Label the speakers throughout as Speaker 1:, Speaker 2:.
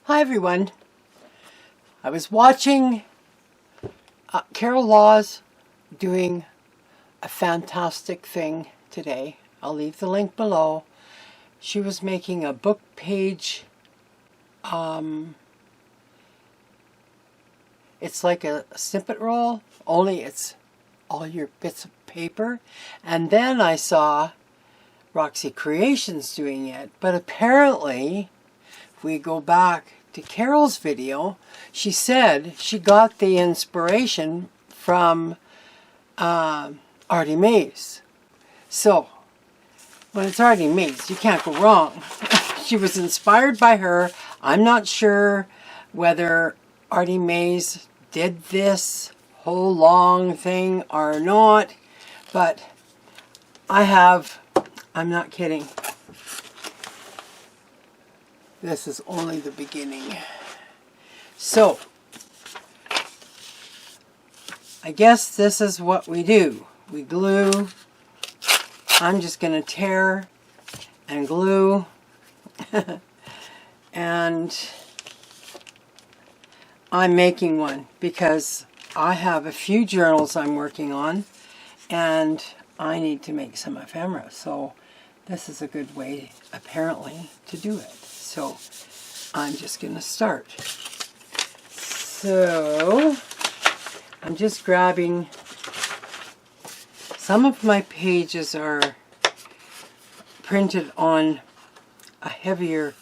Speaker 1: Hi everyone. I was watching Carol Laws doing a fantastic thing today. I'll leave the link below. She was making a book page. It's like a snippet roll, only it's all your bits of paper. And then I saw Roxy Creations doing it. But apparently, if we go back to Carol's video, she said she got the inspiration from Artie Mays. So, when it's Artie Mays, you can't go wrong. She was inspired by her. I'm not sure whether Artie Mays did this whole long thing or not, but I'm not kidding. This is only the beginning. So, I guess this is what we do. We glue. I'm just going to tear and glue. And I'm making one because I have a few journals I'm working on and I need to make some ephemera. So this is a good way, apparently, to do it. So I'm just going to start. So I'm just grabbing, some of my pages are printed on a heavier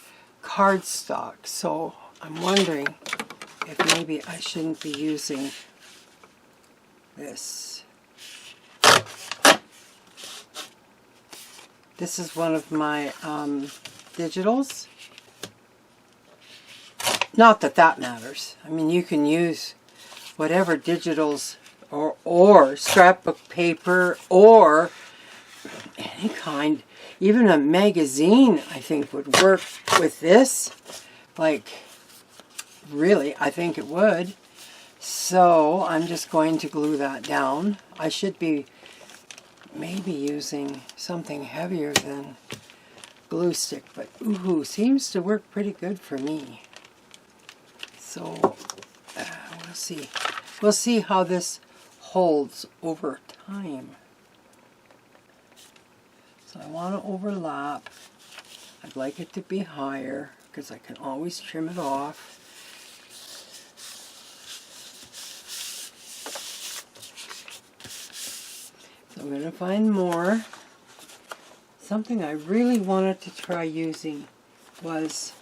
Speaker 1: cardstock, so I'm wondering if maybe I shouldn't be using this. This is one of my digitals. Not that that matters. I mean, you can use whatever digitals or scrapbook paper or any kind. Even a magazine, I think, would work with this. Like, really, I think it would. So, I'm just going to glue that down. I should be maybe using something heavier than glue stick, but ooh, seems to work pretty good for me. So, we'll see. We'll see how this holds over time. So I want to overlap. I'd like it to be higher because I can always trim it off. So I'm going to find more. Something I really wanted to try using was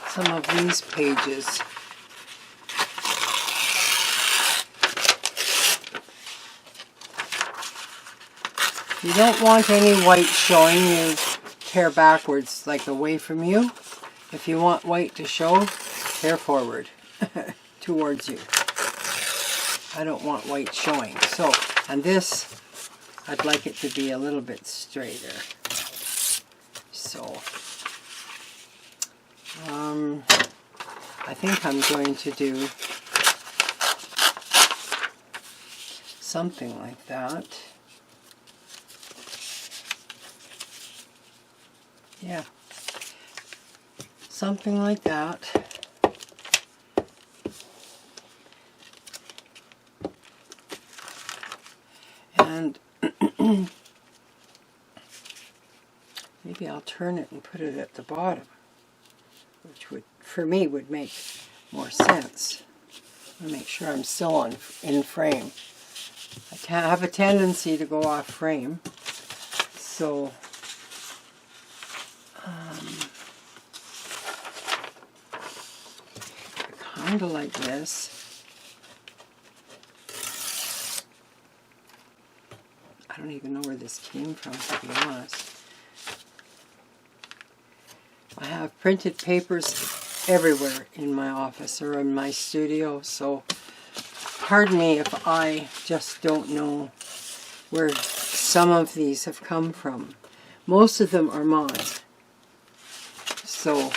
Speaker 1: some of these pages. You don't want any white showing. You tear backwards, like away from you. If you want white to show, tear forward towards you. I don't want white showing. So, and this, I'd like it to be a little bit straighter. So, I think I'm going to do something like that. Yeah, something like that. And maybe I'll turn it and put it at the bottom, which would, for me, would make more sense. I'll make sure I'm still in frame. I have a tendency to go off frame, so kind of like this. I don't even know where this came from, to be honest. I have printed papers everywhere in my office or in my studio, so pardon me if I just don't know where some of these have come from. Most of them are mine. So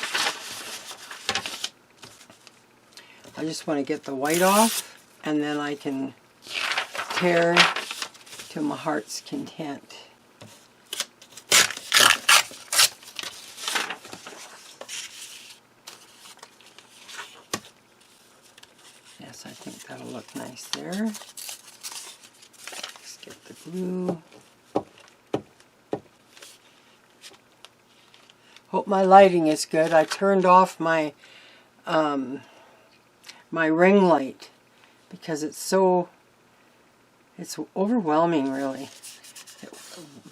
Speaker 1: I just want to get the white off, and then I can tear to my heart's content. yes, I think that'll look nice there. Let's get the glue. Hope my lighting is good. I turned off my my ring light because it's overwhelming, really. It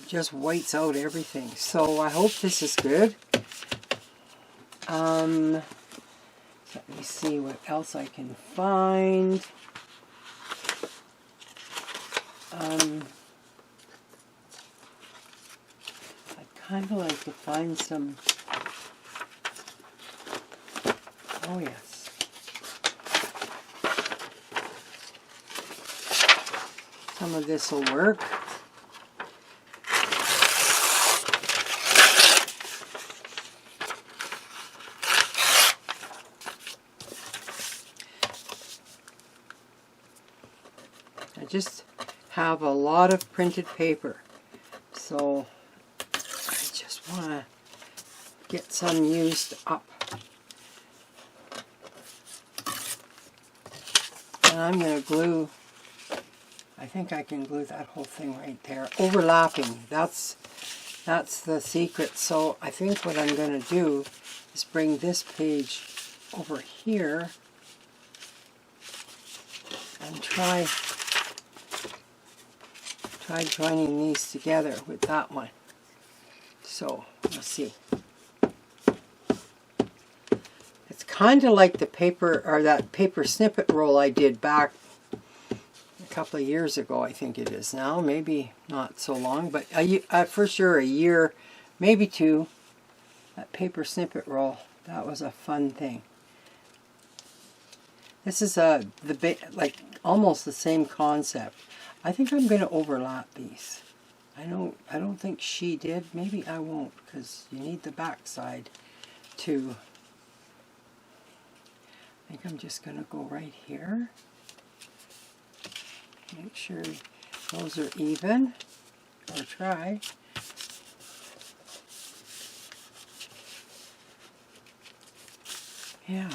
Speaker 1: just whites out everything. So I hope this is good. Let me see what else I can find. I'd kind of like to find some. Oh yes. Some of this will work. I just have a lot of printed paper, so I just want to get some used up. And I'm going to glue, I think I can glue that whole thing right there. Overlapping, that's the secret. So I think what I'm going to do is bring this page over here and try joining these together with that one. So let's see. It's kind of like the paper, or that paper snippet roll I did back a couple of years ago, I think it is now. Maybe not so long, but for sure a year, maybe two. That paper snippet roll, that was a fun thing. This is like almost the same concept. I think I'm going to overlap these. I don't think she did. Maybe I won't, because you need the back side to. I think I'm just going to go right here. Make sure those are even, or try. Yeah.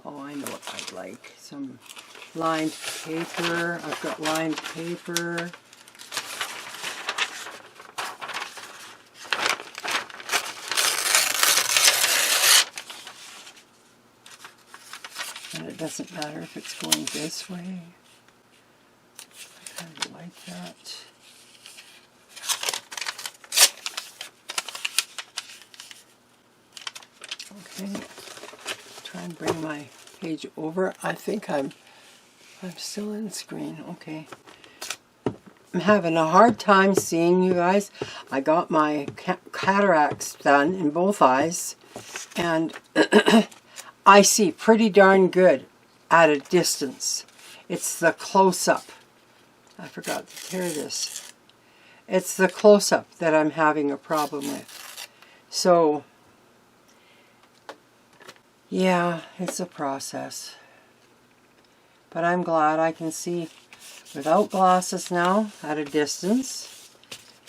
Speaker 1: Oh, I know what I'd like. Some lined paper. I've got lined paper. And it doesn't matter if it's going this way. I kind of like that. Okay. Try and bring my page over. I think I'm still in screen. Okay. I'm having a hard time seeing you guys. I got my cataracts done in both eyes, and I see pretty darn good at a distance. It's the close-up. I forgot to tear this. It's the close-up that I'm having a problem with. So yeah, it's a process. But I'm glad I can see without glasses now at a distance.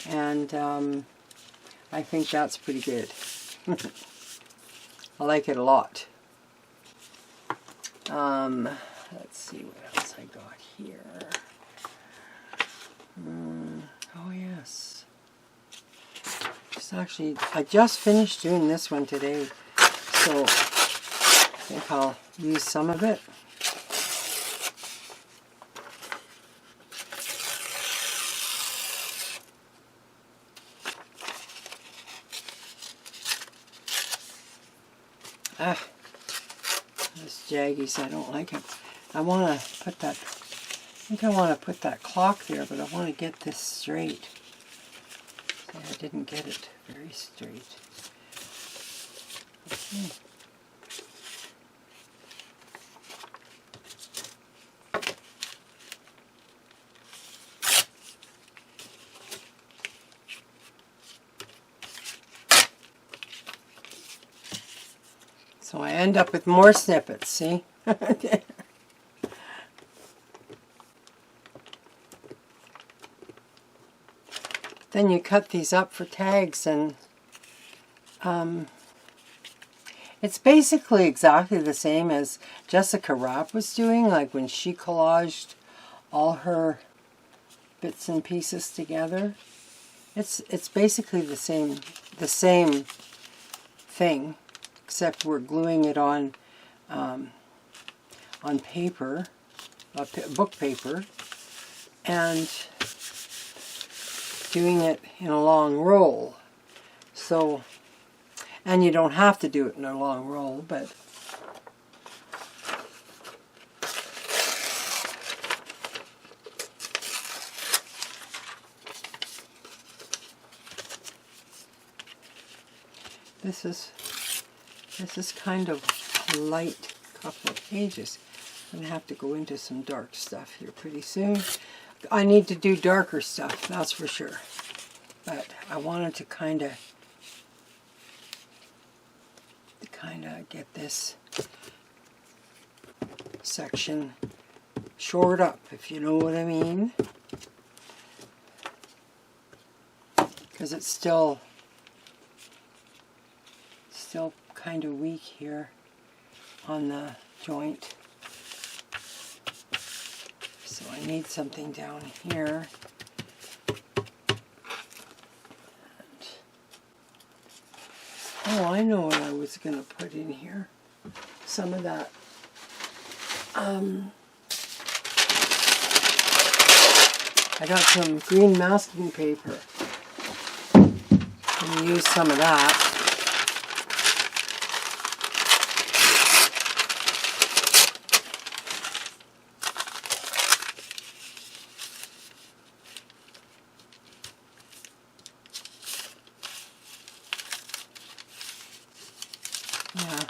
Speaker 1: And I think that's pretty good. I like it a lot. Let's see what else I got here. Oh yes. I just finished doing this one today. So I think I'll use some of it. This jaggies, I don't like it. I want to put that, I think I want to put that clock there, but I want to get this straight. See, I didn't get it very straight. Okay. So I end up with more snippets, see? Okay. then you cut these up for tags, and it's basically exactly the same as Jessica Rapp was doing, like when she collaged all her bits and pieces together. It's basically the same thing, except we're gluing it on paper, book paper, and doing it in a long roll. So, and you don't have to do it in a long roll, but this is kind of a light couple of pages. I'm going to have to go into some dark stuff here pretty soon. I need to do darker stuff, that's for sure. But I wanted to kind of get this section shored up, if you know what I mean. Because it's still kind of weak here on the joint. So I need something down here. Oh, I know what I was going to put in here. Some of that. I got some green masking paper. I'm going to use some of that. Yeah,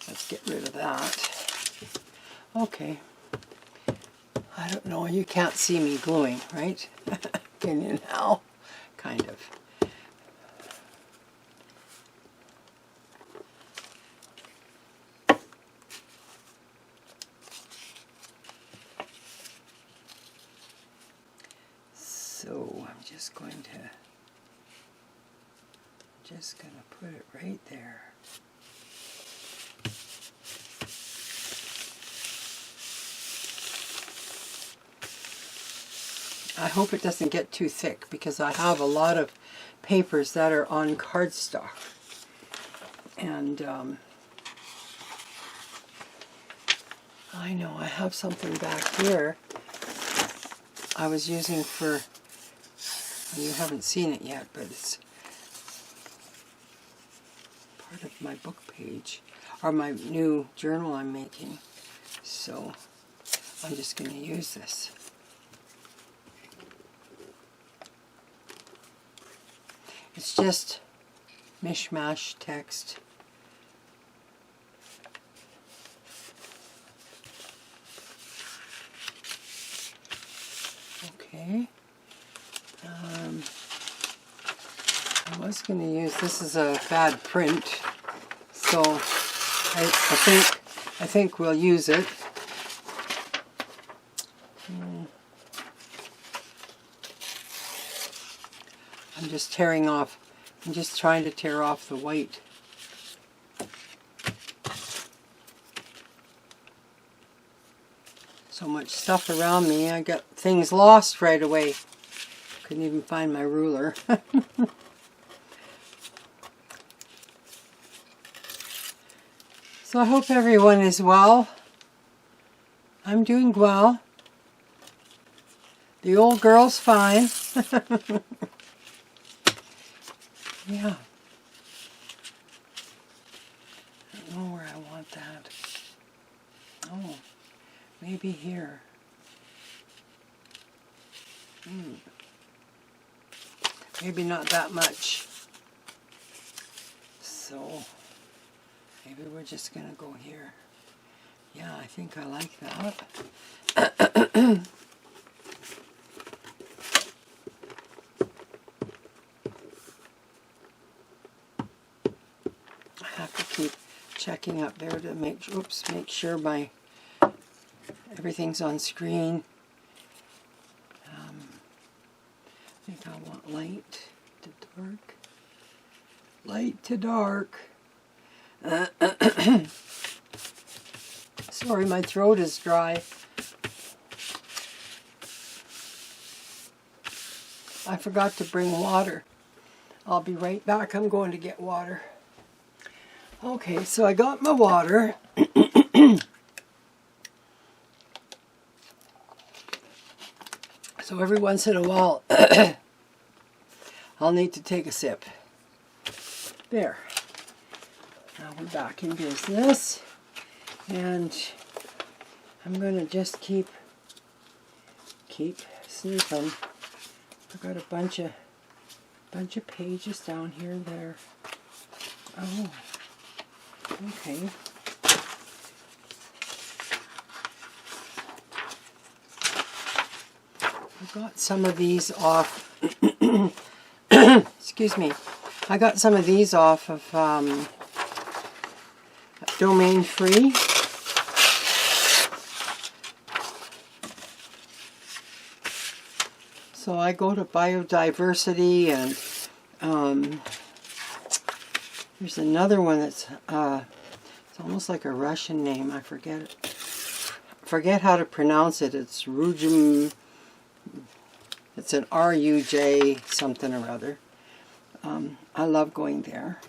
Speaker 1: let's get rid of that. Okay. I don't know, you can't see me gluing, right? Can you now? Kind of. So I'm just going to put it right there. I hope it doesn't get too thick because I have a lot of papers that are on cardstock. And I know I have something back here I was using for, you haven't seen it yet, but it's part of my book page, or my new journal I'm making. So I'm just going to use this. It's just mishmash text. Okay. I was going to use, this is a bad print, so I think we'll use it. I'm just tearing off, I'm just trying to tear off the white. So much stuff around me, I got things lost right away. Couldn't even find my ruler. So I hope everyone is well. I'm doing well. The old girl's fine. Yeah. I don't know where I want that. Oh, maybe here. Maybe not that much. So maybe we're just going to go here. Yeah, I think I like that. I have to keep checking up there to make sure my everything's on screen. I think I want light to dark. Light to dark. Sorry, my throat is dry. I forgot to bring water. I'll be right back. I'm going to get water. Okay, so I got my water. So every once in a while, I'll need to take a sip. There. Now we're back in business. And I'm going to just keep snooping. I've got a bunch of pages down here that are, oh, okay. I got some of these off, excuse me, I got some of these off of Domain Free. So I go to biodiversity, and there's another one that's it's almost like a Russian name. I forget it. Forget how to pronounce it. It's Rujum. It's an R-U-J something or other. I love going there,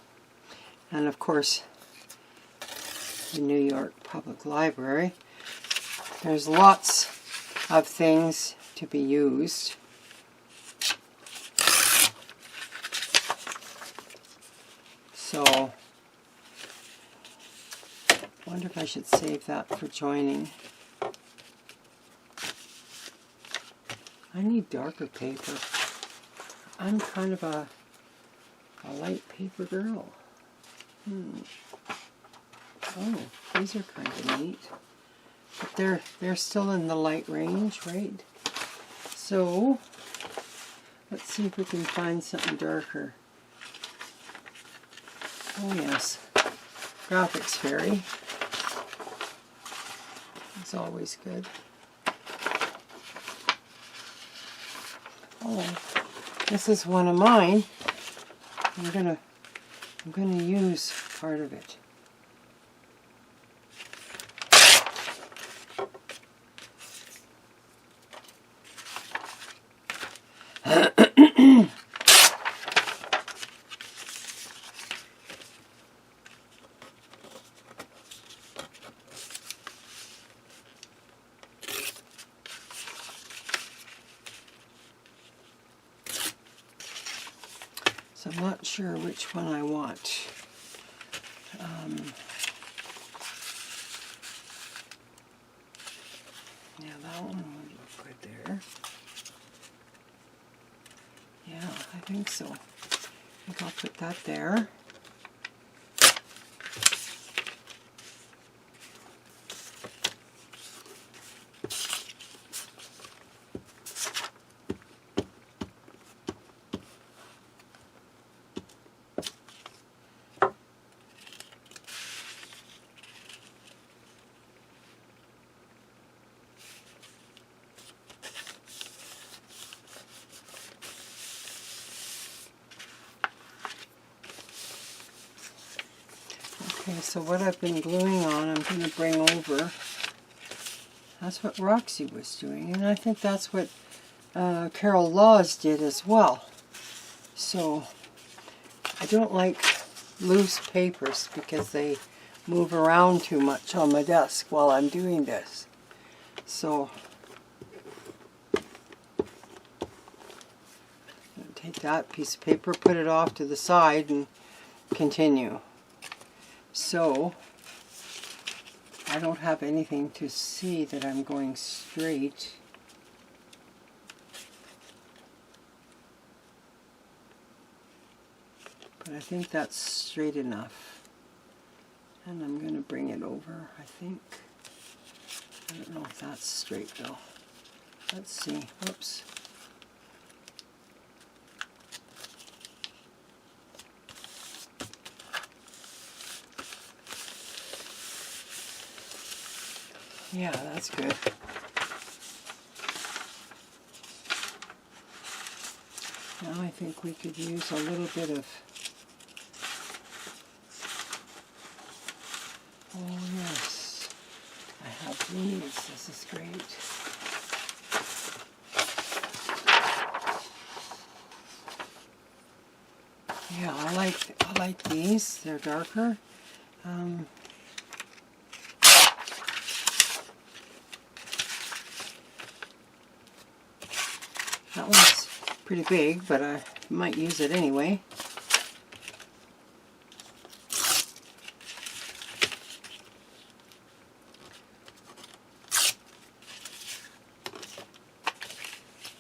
Speaker 1: and of course the New York Public Library. There's lots of things to be used. So, I wonder if I should save that for joining. I need darker paper. I'm kind of a light paper girl. Oh, these are kind of neat. But they're still in the light range, right? So, let's see if we can find something darker. Oh yes, Graphics Fairy. It's always good. Oh, this is one of mine. I'm gonna use part of it. So I'm not sure which one I want. Yeah, that one would look good there. Yeah, I think so. I think I'll put that there. Okay, so what I've been gluing on, I'm going to bring over. That's what Roxy was doing, and I think that's what Carol Laws did as well. So I don't like loose papers because they move around too much on my desk while I'm doing this. So take that piece of paper, put it off to the side, and continue. So I don't have anything to see that I'm going straight. But I think that's straight enough. And I'm going to bring it over, I think. I don't know if that's straight though. Let's see. Whoops. Yeah, that's good. Now I think we could use a little bit of, oh yes, I have these, this is great. Yeah, I like these, they're darker. That one's pretty big, but I might use it anyway.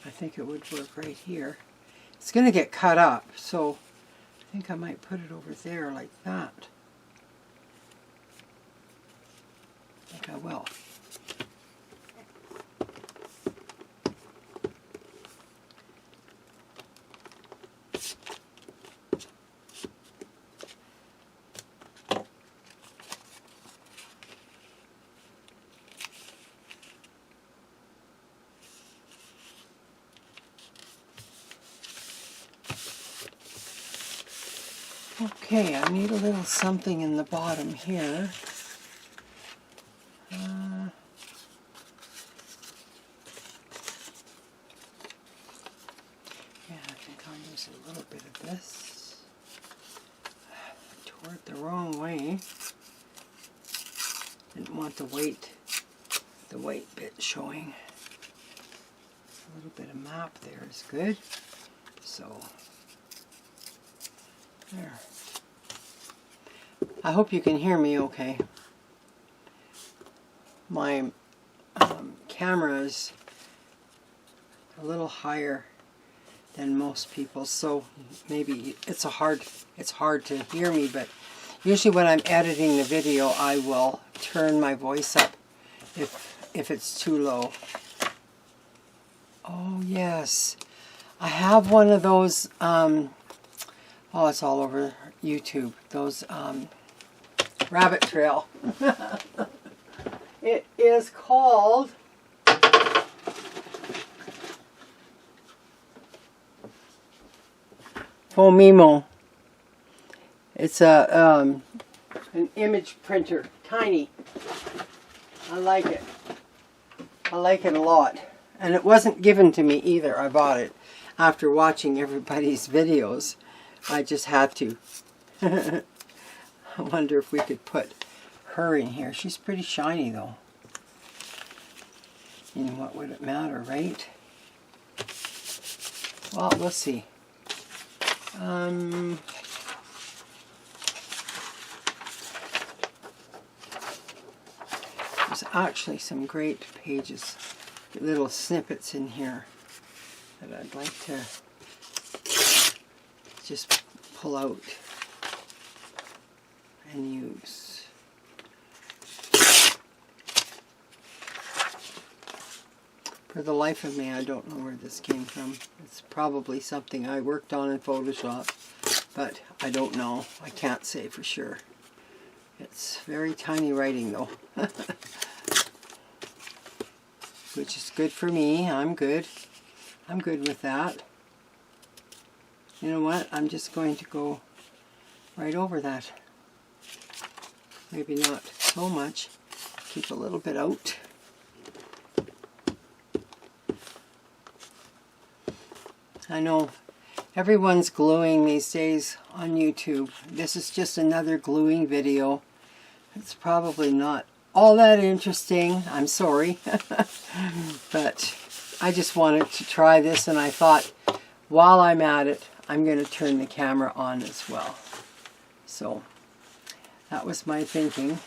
Speaker 1: I think it would work right here. It's going to get cut up, so I think I might put it over there like that. I think I will. Okay, I need a little something in the bottom here. Yeah, I think I'll use a little bit of this. I tore it the wrong way. Didn't want the weight bit showing. A little bit of map there is good. So, there. I hope you can hear me okay. My camera is a little higher than most people, so maybe it's hard to hear me, but usually when I'm editing the video I will turn my voice up if it's too low. Oh yes, I have one of those oh, it's all over YouTube, those rabbit trail. It is called Fomimo. It's an image printer, tiny. I like it. I like it a lot. And it wasn't given to me either. I bought it after watching everybody's videos. I just had to. I wonder if we could put her in here. She's pretty shiny though. And what would it matter, right? Well, we'll see. There's actually some great pages, little snippets in here that I'd like to just pull out and use. For the life of me, I don't know where this came from. It's probably something I worked on in Photoshop, but I don't know. I can't say for sure. It's very tiny writing though. Which is good for me. I'm good. I'm good with that. You know what? I'm just going to go right over that. Maybe not so much. Keep a little bit out. I know everyone's gluing these days on YouTube. This is just another gluing video. It's probably not all that interesting. I'm sorry. But I just wanted to try this, and I thought while I'm at it, I'm going to turn the camera on as well. So that was my thinking.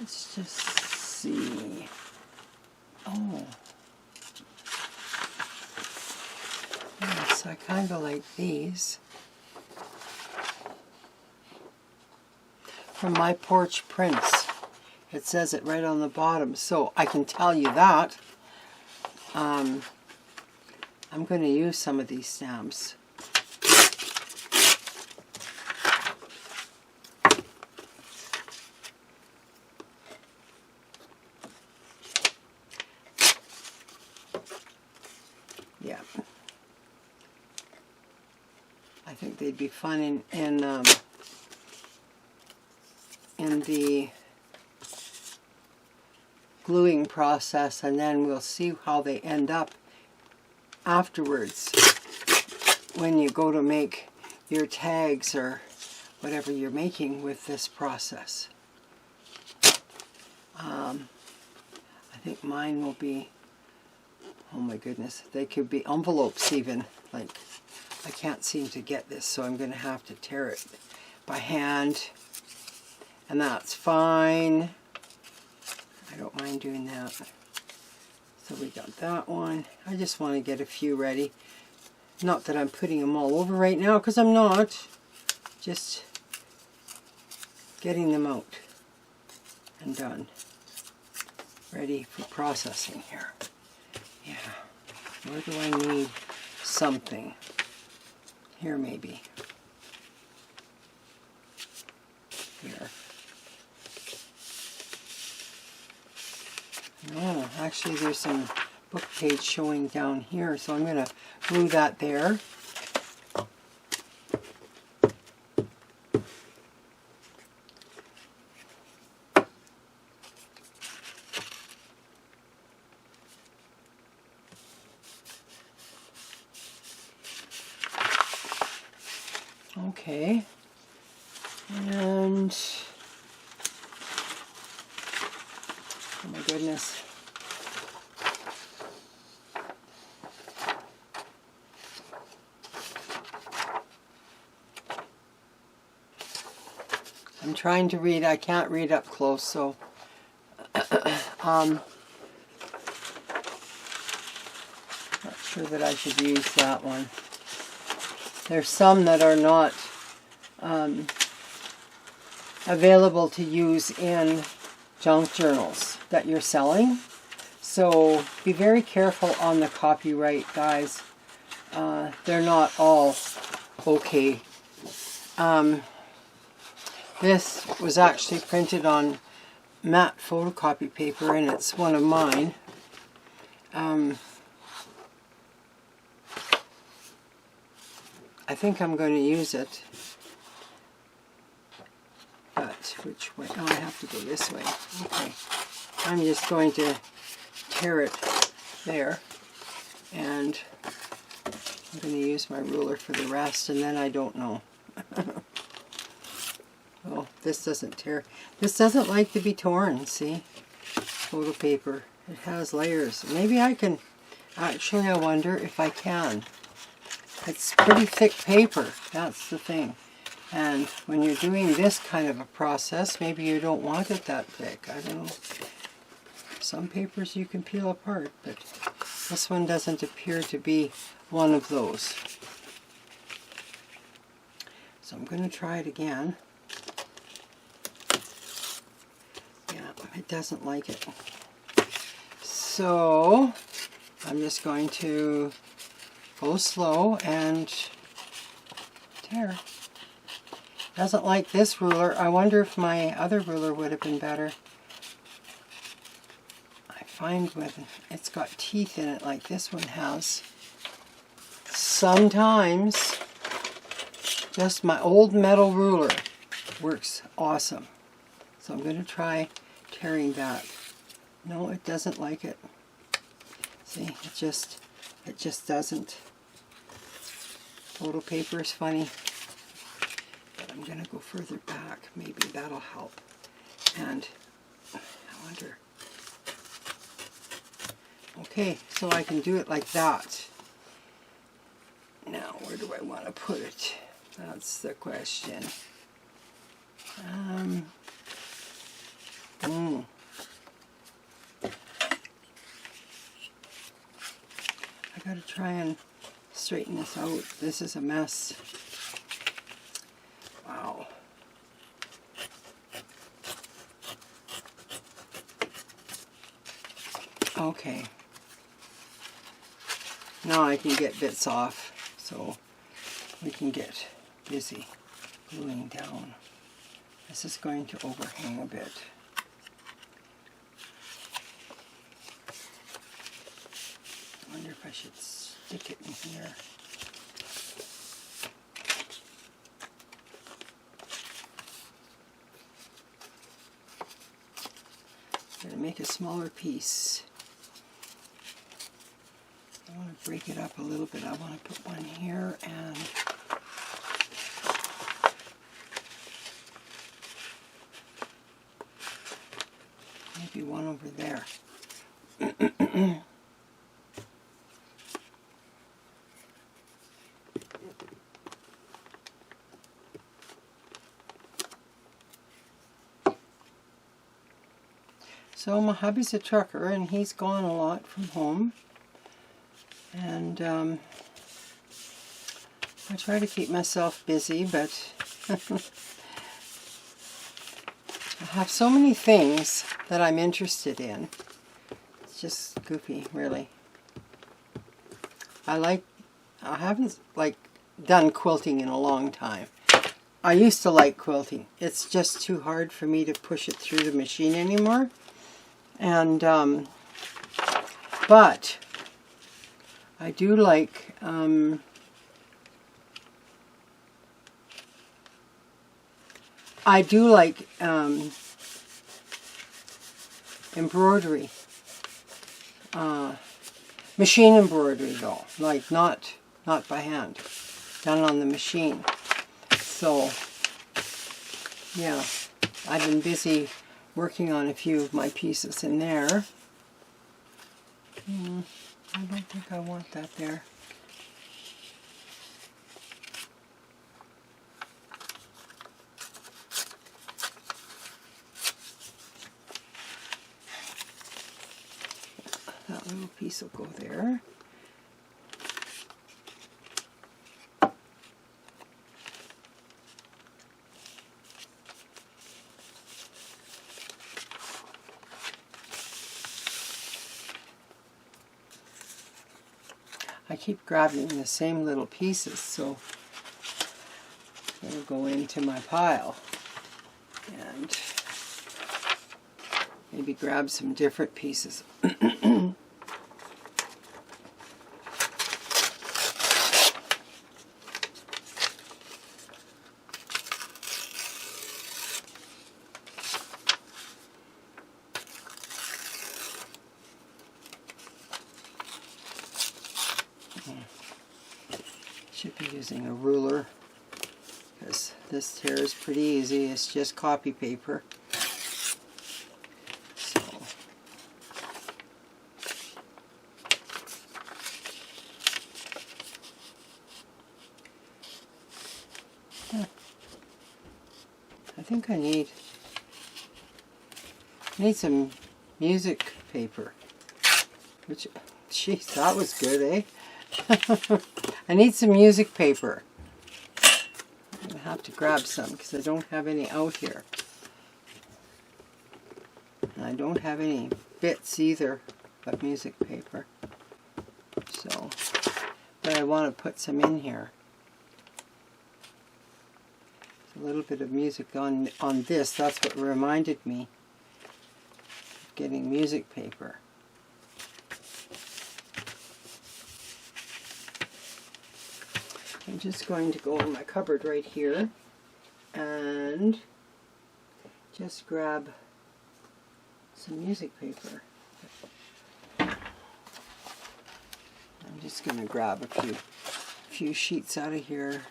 Speaker 1: Let's just see. Oh. Yes, I kind of like these. From my Porch Prints. It says it right on the bottom, so I can tell you that. I'm going to use some of these stamps. think they'd be fun in the gluing process, and then we'll see how they end up afterwards when you go to make your tags or whatever you're making with this process. I think mine will be, oh my goodness, they could be envelopes even. Like, I can't seem to get this, so I'm going to have to tear it by hand, and that's fine. I don't mind doing that. So we got that one. I just want to get a few ready. Not that I'm putting them all over right now, because I'm not. Just getting them out and done. Ready for processing here. Yeah. Where do I need something? Here maybe. Here. No, actually there's some book page showing down here, so I'm going to glue that there. Okay, and oh my goodness. I'm trying to read. I can't read up close, so not sure that I should use that one. There's some that are not available to use in junk journals that you're selling. So be very careful on the copyright, guys. They're not all okay. This was actually printed on matte photocopy paper, and it's one of mine. I think I'm going to use it, but which way? Oh, I have to go this way. Okay, I'm just going to tear it there, and I'm going to use my ruler for the rest, and then I don't know. Oh, this doesn't tear. This doesn't like to be torn, see? Photo paper. It has layers. Maybe I can, actually I wonder if I can. It's pretty thick paper, that's the thing. And when you're doing this kind of a process, maybe you don't want it that thick. I don't know. Some papers you can peel apart, but this one doesn't appear to be one of those. So I'm going to try it again. Yeah, it doesn't like it. So I'm just going to go slow and tear. Doesn't like this ruler. I wonder if my other ruler would have been better. I find when it's got teeth in it like this one has, sometimes just my old metal ruler works awesome. So I'm going to try tearing that. No, it doesn't like it. See, it just doesn't. Photo paper is funny. But I'm going to go further back. Maybe that'll help. And I wonder. Okay, so I can do it like that. Now, where do I want to put it? That's the question. I gotta try and straighten this out. This is a mess. Wow. Okay. Now I can get bits off, so we can get busy gluing down. This is going to overhang a bit. I wonder if I should stick it in here. I'm going to make a smaller piece. I want to break it up a little bit. I want to put one here and maybe one over there. So my hubby's a trucker and he's gone a lot from home, and I try to keep myself busy, but I have so many things that I'm interested in. It's just goofy, really. I haven't done quilting in a long time. I used to like quilting. It's just too hard for me to push it through the machine anymore. And but I do like embroidery, machine embroidery though, like not by hand, done on the machine. So yeah, I've been busy working on a few of my pieces in there. I don't think I want that there. That little piece will go there. I keep grabbing the same little pieces, so they'll go into my pile. And maybe grab some different pieces. Should be using a ruler because this tear is pretty easy. It's just copy paper. So I think I need some music paper. Which, geez, that was good, eh? I need some music paper. I'm going to have to grab some because I don't have any out here. And I don't have any bits either of music paper. So, but I want to put some in here. A little bit of music on this. That's what reminded me of getting music paper. I'm just going to go in my cupboard right here and just grab some music paper. I'm just going to grab a few sheets out of here.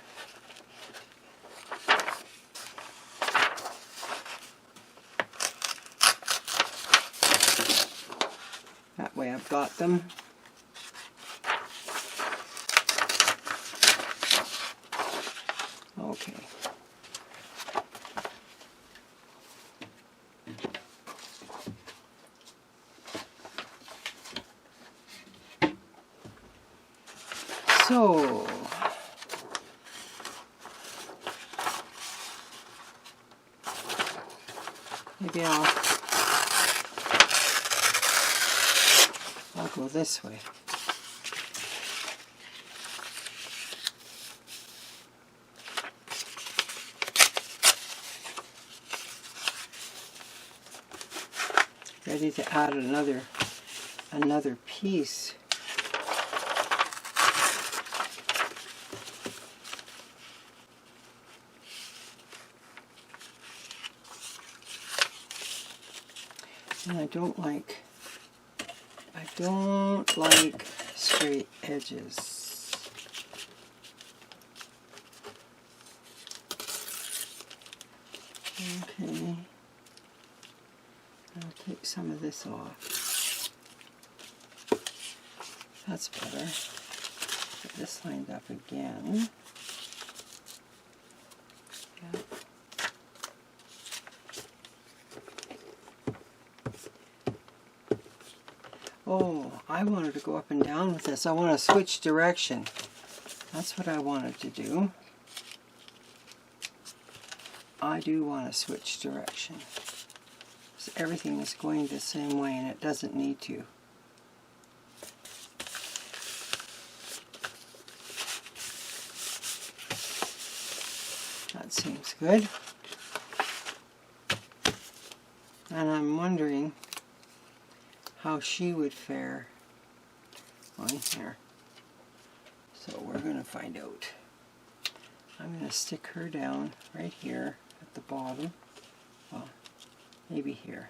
Speaker 1: That way I've got them. Okay. So, maybe I'll go this way. Ready to add another piece. And I don't like straight edges. Okay. I'll take some of this off. That's better. Get this lined up again. Yeah. Oh, I wanted to go up and down with this. I want to switch direction. That's what I wanted to do. I do want to switch direction. So everything is going the same way and it doesn't need to. That seems good. And I'm wondering how she would fare on here. So we're going to find out. I'm going to stick her down right here at the bottom. Well, maybe here.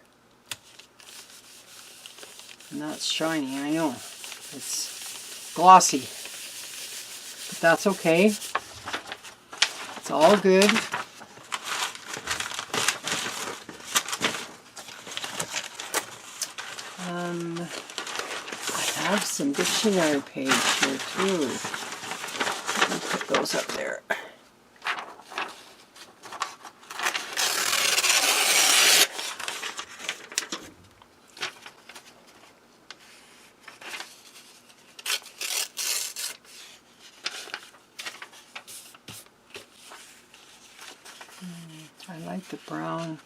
Speaker 1: And that's shiny, I know. It's glossy. But that's okay. It's all good. I have some dictionary page here too. I'll put those up there. I like the brown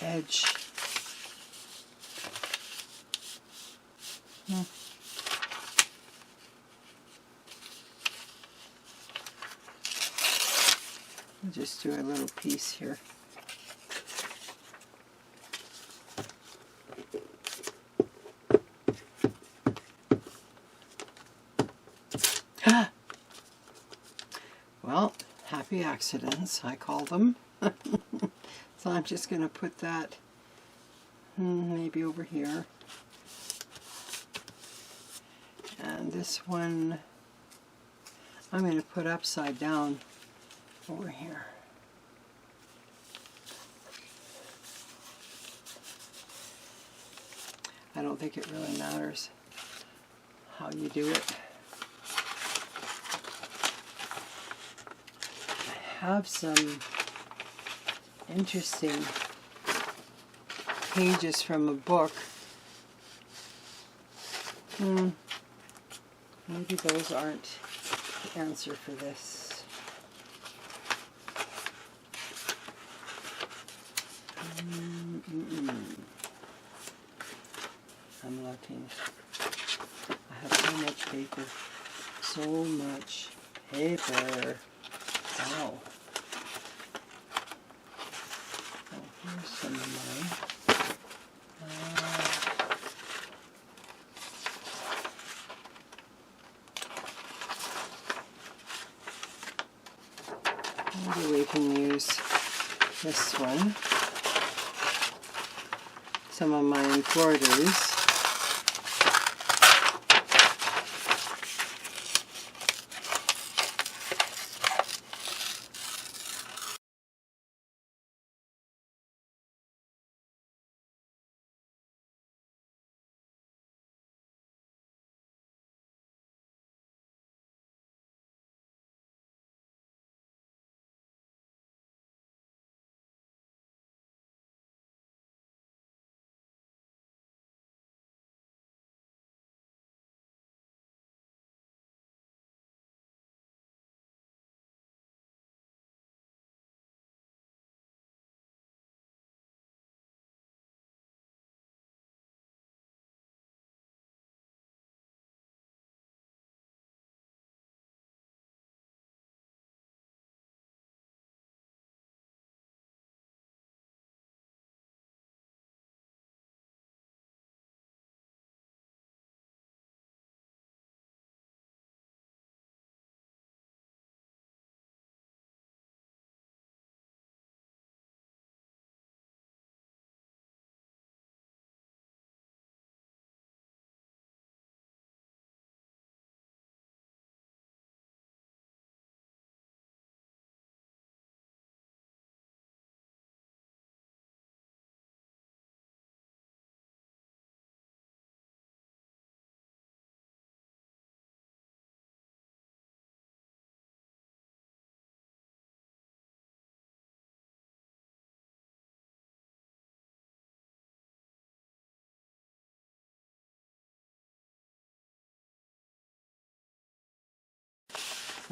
Speaker 1: edge. I'll just do a little piece here. Well, happy accidents, I call them. So I'm just going to put that maybe over here. And this one I'm going to put upside down over here. I don't think it really matters how you do it. I have some interesting pages from a book. Maybe those aren't the answer for this. I'm looking. I have so much paper. So much paper. Wow. Oh, here's some of mine. Maybe we can use this one. Some of my embroideries.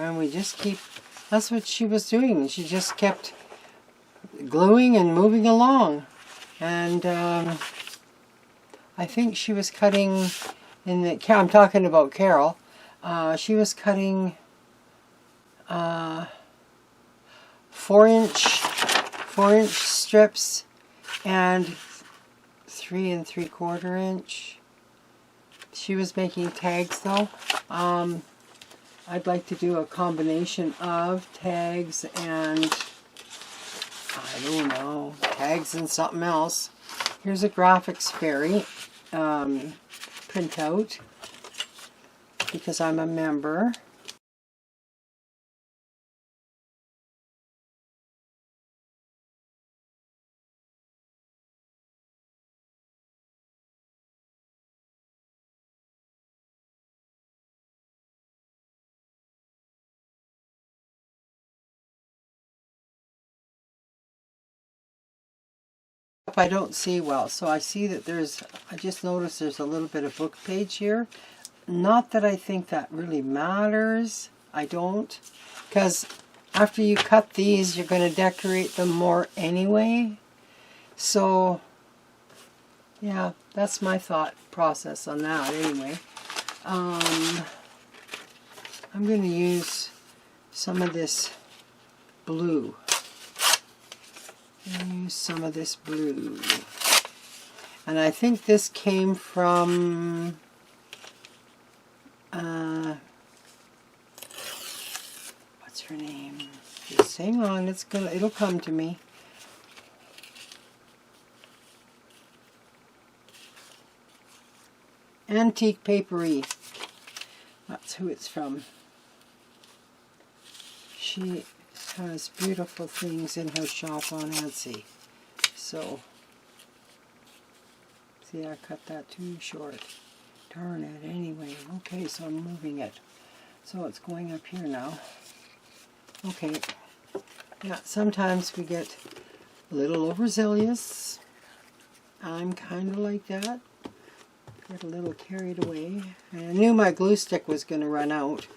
Speaker 1: And we just keep, that's what she was doing. She just kept gluing and moving along. And I think she was cutting in the, I'm talking about Carol, she was cutting 4-inch strips and 3 3/4 inch. She was making tags though. I'd like to do a combination of tags and, I don't know, tags and something else. Here's a graphics fairy printout because I'm a member. I don't see well, so I see that there's, I just noticed there's a little bit of book page here. Not that I think that really matters. I don't, because after you cut these, you're going to decorate them more anyway. So, yeah, that's my thought process on that anyway. I'm going to use some of this blue. Use some of this blue. And I think this came from what's her name? Just hang on, it'll come to me. Antique Paperie. That's who it's from. She has beautiful things in her shop on Etsy. So, see, I cut that too short. Darn it, anyway. Okay, so I'm moving it. So it's going up here now. Okay. Yeah, sometimes we get a little overzealous. I'm kind of like that. Get a little carried away. And I knew my glue stick was going to run out.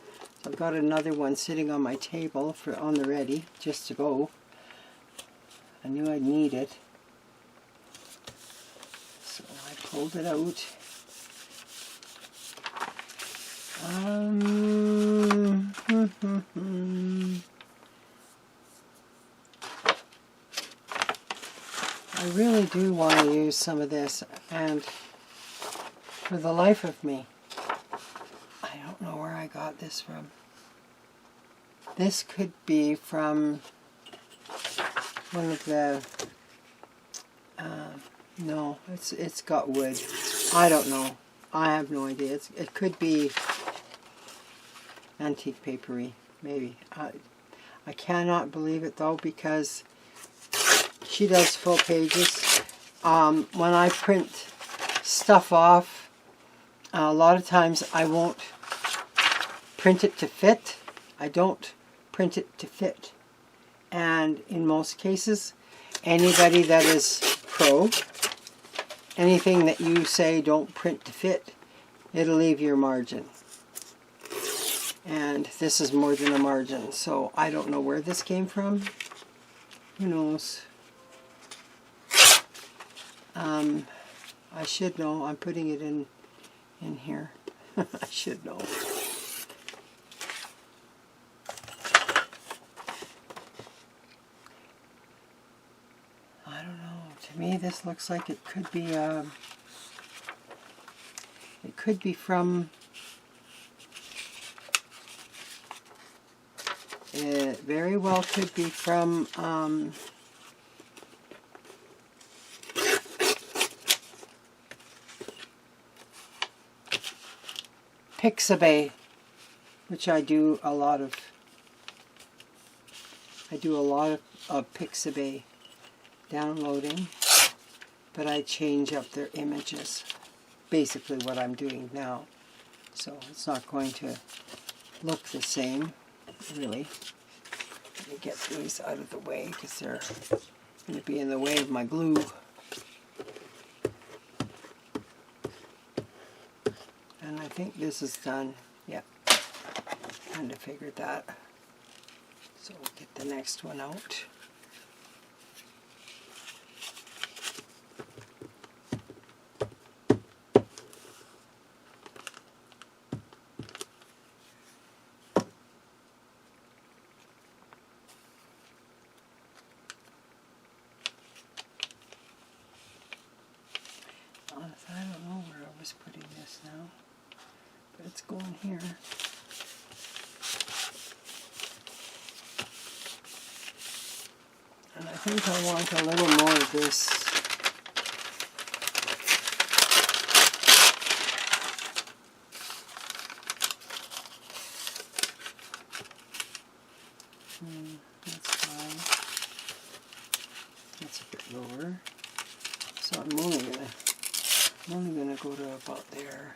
Speaker 1: I've got another one sitting on my table for on the ready, just to go. I knew I'd need it. So I pulled it out. I really do want to use some of this, and for the life of me, I don't know where I got this from. This could be from one of the, no, it's got wood. I don't know. I have no idea. It could be Antique Paperie, maybe. I cannot believe it though, because she does full pages. When I print stuff off, a lot of times I won't print it to fit. I don't print it to fit. And in most cases, anybody that is pro, anything that you say don't print to fit, it'll leave your margin. And this is more than a margin, so I don't know where this came from. Who knows? I should know. I'm putting it in here. I should know. I don't know. To me, this looks like it could be from. It very well could be from Pixabay, which I do a lot of. I do a lot of Pixabay downloading, but I change up their images. Basically what I'm doing now. So it's not going to look the same, really. Let me get these out of the way because they're going to be in the way of my glue. And I think this is done. Yeah. kind of figured that. So we'll get the next one out. I don't know where I was putting this now, but it's going here. And I think I want a little more of this. That's fine. That's a bit lower. So I'm only gonna go to about there.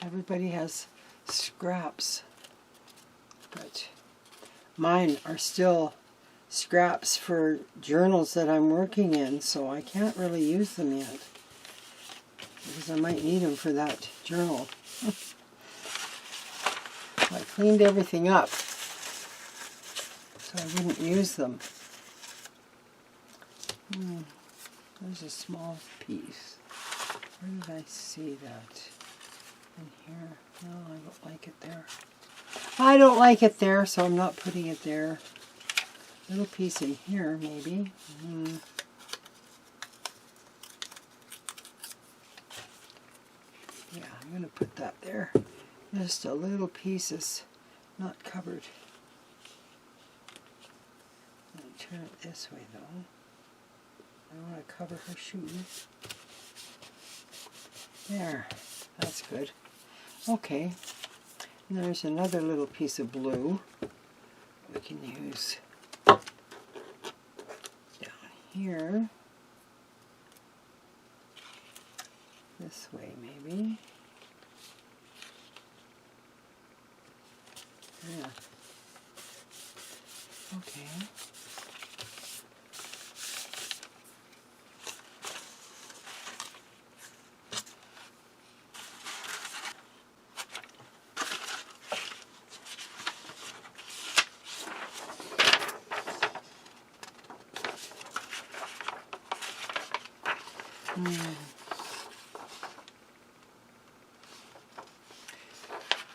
Speaker 1: Everybody has scraps, but mine are still scraps for journals that I'm working in, so I can't really use them yet because I might need them for that journal. I cleaned everything up so I wouldn't use them. There's a small piece. Where did I see that? In here. No, I don't like it there. I don't like it there, so I'm not putting it there. Little piece in here, maybe. Yeah, I'm going to put that there. Just a little piece is not covered. Let me turn it this way, though. I want to cover her shoes. There. That's good. Okay, and there's another little piece of blue we can use down here. This way, maybe. Yeah. Okay.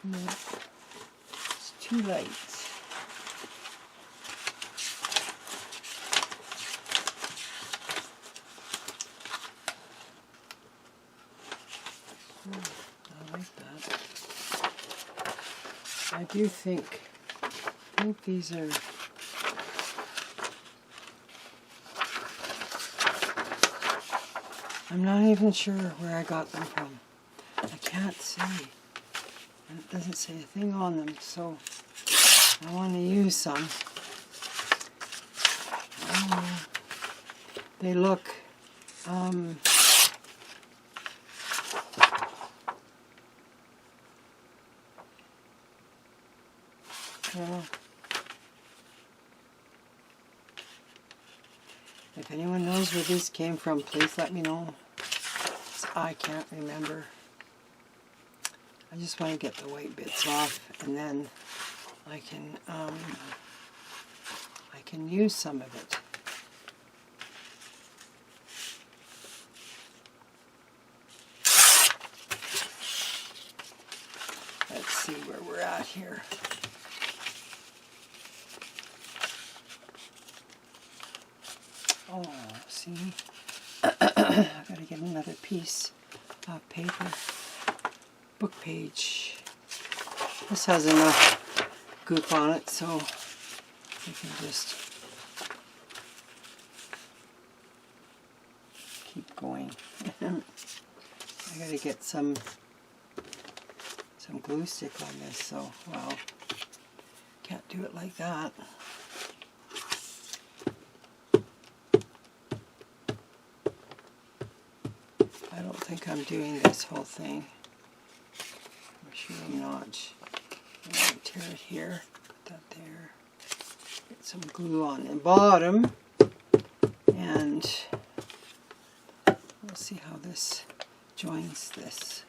Speaker 1: No, it's too light. I like that. I do think these are I'm not even sure where I got them from. I can't say. And it doesn't say a thing on them, so I want to use some. They look if anyone knows where these came from, please let me know. I can't remember. I just want to get the white bits off, and then I can use some of it. Let's see where we're at here. Oh, see, I've got to get another piece of paper. Book page. This has enough goop on it, so you can just keep going. I got to get some glue stick on this, so well, can't do it like that. I don't think I'm doing this whole thing. I'm sure I'm not. I'm going to tear it here, put that there, get some glue on the bottom, and see how this joins this.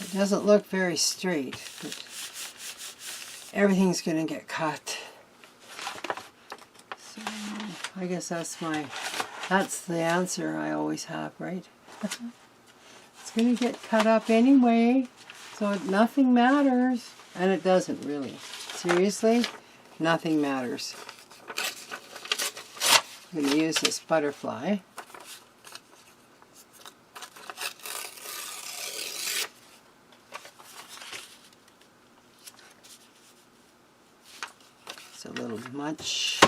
Speaker 1: It doesn't look very straight, but everything's going to get cut. So I guess that's the answer I always have, right? It's going to get cut up anyway, so nothing matters. And it doesn't really. Seriously, nothing matters. I'm going to use this butterfly. It's a little much.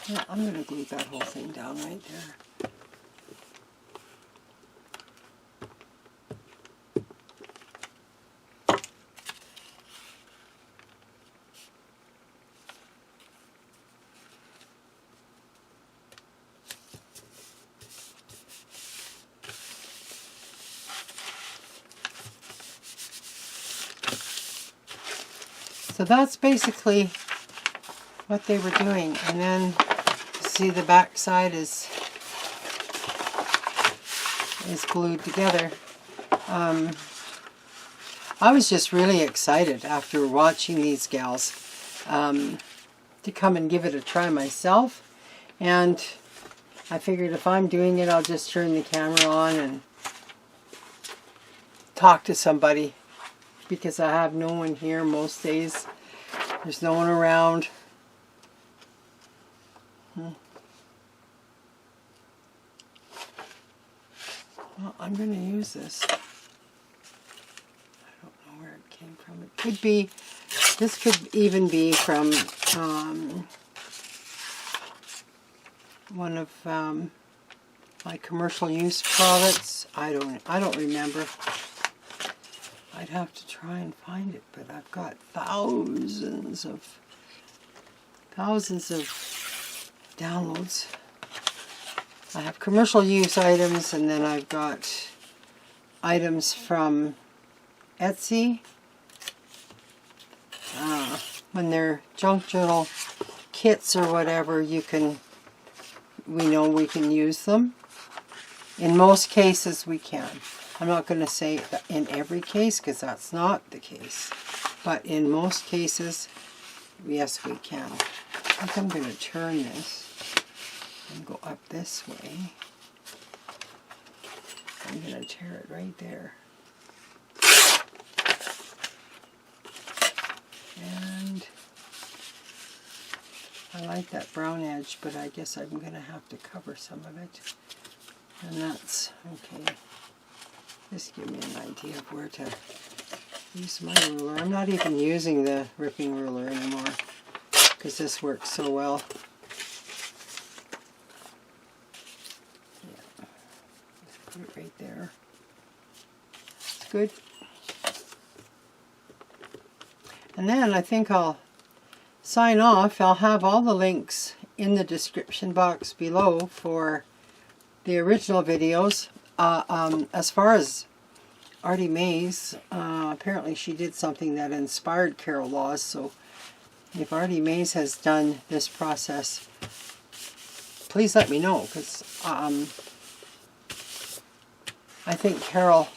Speaker 1: Yeah, I'm going to glue that whole thing down right there. So that's basically what they were doing. And then see the back side is glued together. I was just really excited after watching these gals to come and give it a try myself. And I figured if I'm doing it, I'll just turn the camera on and talk to somebody, because I have no one here most days. There's no one around. Well, I'm going to use this. I don't know where it came from. It could be, this could even be from one of my commercial use products. I don't remember. I'd have to try and find it, but I've got thousands of downloads. I have commercial use items, and then I've got items from Etsy. When they're junk journal kits or whatever, we know we can use them. In most cases we can. I'm not going to say in every case, because that's not the case. But in most cases, yes, we can. I think I'm going to turn this and go up this way. I'm going to tear it right there. And I like that brown edge, but I guess I'm going to have to cover some of it. And that's okay. Just give me an idea of where to use my ruler. I'm not even using the ripping ruler anymore, because this works so well. Yeah. Just put it right there. It's good. And then I think I'll sign off. I'll have all the links in the description box below for the original videos. As far as Artie Mays, apparently she did something that inspired Carol Laws, so if Artie Mays has done this process, please let me know, because I think Carol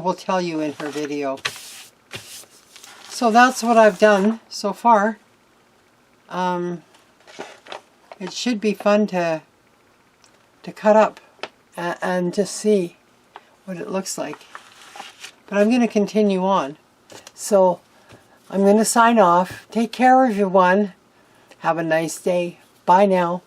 Speaker 1: will tell you in her video. So that's what I've done so far. It should be fun to cut up and to see what it looks like. But I'm going to continue on. So I'm going to sign off. Take care, everyone. Have a nice day. Bye now.